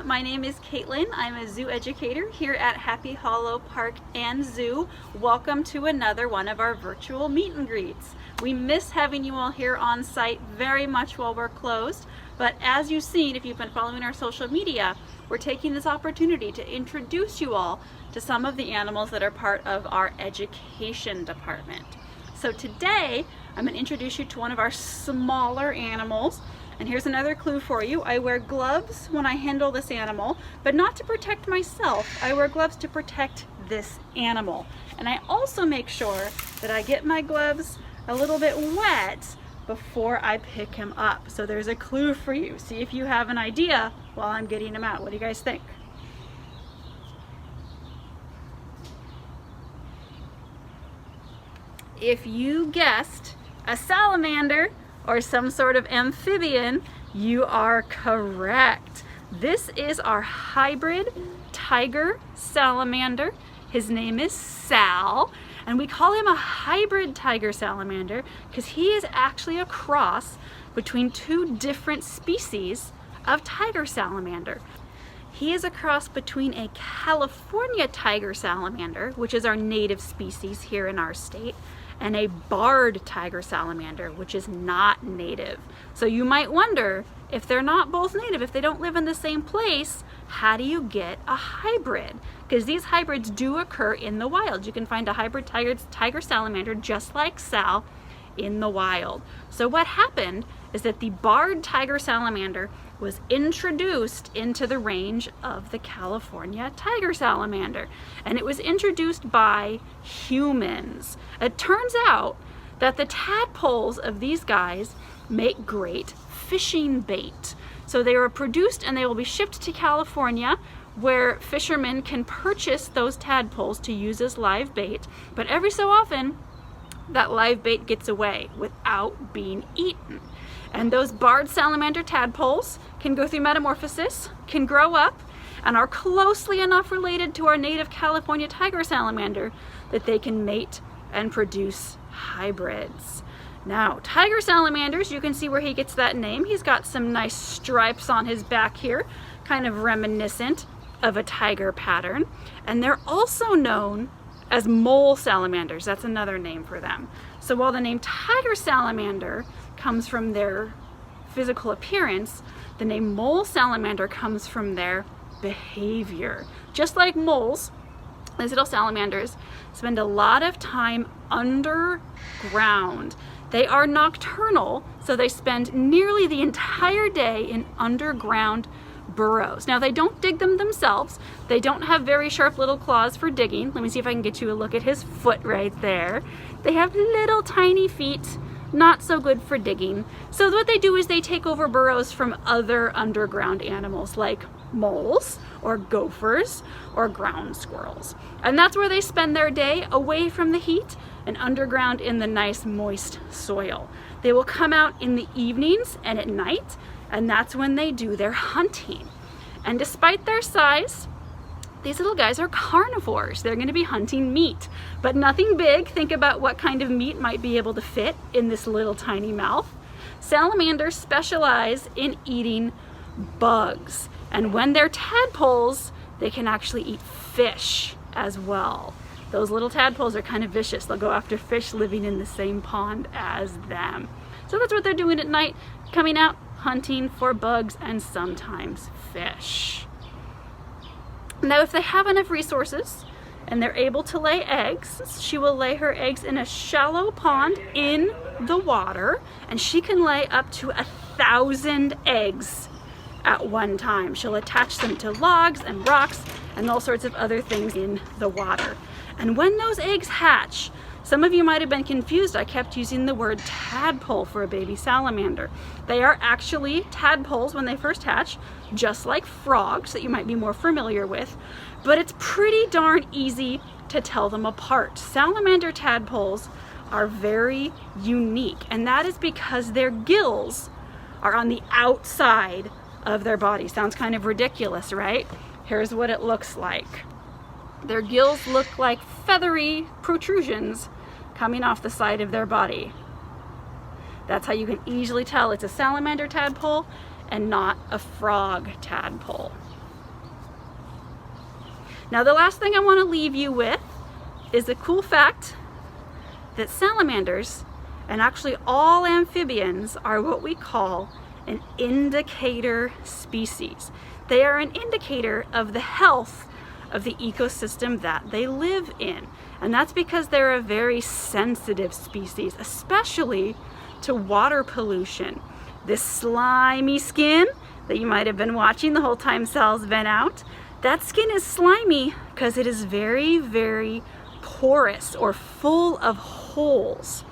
My name is Caitlin. I'm a zoo educator here at Happy Hollow Park and Zoo. Welcome to another one of our virtual meet and greets. We miss having you all here on site very much while we're closed, but as you've seen, if you've been following our social media, we're taking this opportunity to introduce you all to some of the animals that are part of our education department. So today, I'm going to introduce you to one of our smaller animals. And here's another clue for you. I wear gloves when I handle this animal, but not to protect myself. I wear gloves to protect this animal. And I also make sure that I get my gloves a little bit wet before I pick him up. So there's a clue for you. See if you have an idea while I'm getting him out. What do you guys think? If you guessed a salamander or some sort of amphibian, you are correct. This is our hybrid tiger salamander. His name is Sal, and we call him a hybrid tiger salamander because he is actually a cross between two different species of tiger salamander. He is a cross between a California tiger salamander, which is our native species here in our state, and a barred tiger salamander, which is not native. So you might wonder, if they're not both native, if they don't live in the same place, how do you get a hybrid? Because these hybrids do occur in the wild. You can find a hybrid tiger salamander just like Sal in the wild. So what happened is that the barred tiger salamander was introduced into the range of the California tiger salamander, and it was introduced by humans. It turns out that the tadpoles of these guys make great fishing bait. So they were produced and they will be shipped to California, where fishermen can purchase those tadpoles to use as live bait, but every so often that live bait gets away without being eaten. And those barred salamander tadpoles can go through metamorphosis, can grow up, and are closely enough related to our native California tiger salamander that they can mate and produce hybrids. Now, tiger salamanders, you can see where he gets that name. He's got some nice stripes on his back here, kind of reminiscent of a tiger pattern. And they're also known as mole salamanders. That's another name for them. So while the name tiger salamander comes from their physical appearance, the name mole salamander comes from their behavior. Just like moles, these little salamanders spend a lot of time underground. They are nocturnal, so they spend nearly the entire day in underground burrows. Now, they don't dig them themselves. They don't have very sharp little claws for digging. Let me see if I can get you a look at his foot right there. They have little tiny feet, not so good for digging. So what they do is they take over burrows from other underground animals like moles or gophers or ground squirrels. And that's where they spend their day, away from the heat and underground in the nice moist soil. They will come out in the evenings and at night, and that's when they do their hunting. And despite their size, these little guys are carnivores. They're going to be hunting meat, but nothing big. Think about what kind of meat might be able to fit in this little tiny mouth. Salamanders specialize in eating bugs, and when they're tadpoles, they can actually eat fish as well. Those little tadpoles are kind of vicious. They'll go after fish living in the same pond as them. So that's what they're doing at night, coming out hunting for bugs and sometimes fish. Now, if they have enough resources and they're able to lay eggs, she will lay her eggs in a shallow pond in the water, and she can lay up to 1,000 eggs at one time. She'll attach them to logs and rocks and all sorts of other things in the water. And when those eggs hatch, some of you might have been confused. I kept using the word tadpole for a baby salamander. They are actually tadpoles when they first hatch, just like frogs that you might be more familiar with, but it's pretty darn easy to tell them apart. Salamander tadpoles are very unique, and that is because their gills are on the outside of their body. Sounds kind of ridiculous, right? Here's what it looks like. Their gills look like feathery protrusions coming off the side of their body. That's how you can easily tell it's a salamander tadpole and not a frog tadpole. Now the last thing I want to leave you with is a cool fact that salamanders, and actually all amphibians, are what we call an indicator species. They are an indicator of the health of the ecosystem that they live in. And that's because they're a very sensitive species, especially to water pollution. This slimy skin that you might have been watching the whole time Sal's been out, that skin is slimy because it is very, very porous or full of holes.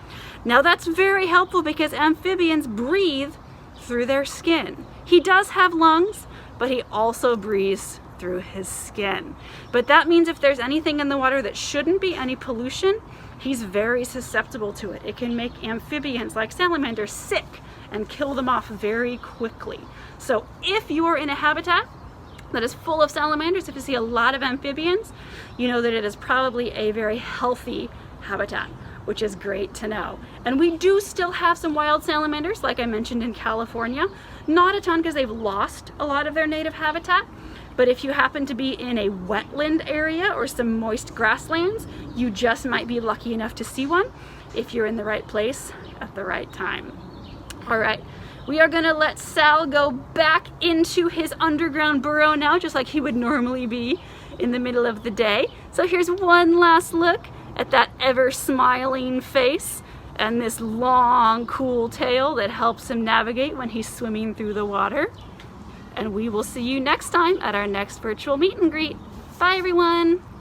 Now that's very helpful because amphibians breathe through their skin. He does have lungs, but he also breathes through his skin. But that means if there's anything in the water that shouldn't be, any pollution, he's very susceptible to it. It can make amphibians like salamanders sick and kill them off very quickly. So if you're in a habitat that is full of salamanders, if you see a lot of amphibians, you know that it is probably a very healthy habitat, which is great to know. And we do still have some wild salamanders, like I mentioned, in California. Not a ton because they've lost a lot of their native habitat. But if you happen to be in a wetland area or some moist grasslands, you just might be lucky enough to see one if you're in the right place at the right time. All right, we are gonna let Sal go back into his underground burrow now, just like he would normally be in the middle of the day. So here's one last look at that ever smiling face and this long, cool tail that helps him navigate when he's swimming through the water. And we will see you next time at our next virtual meet and greet. Bye everyone.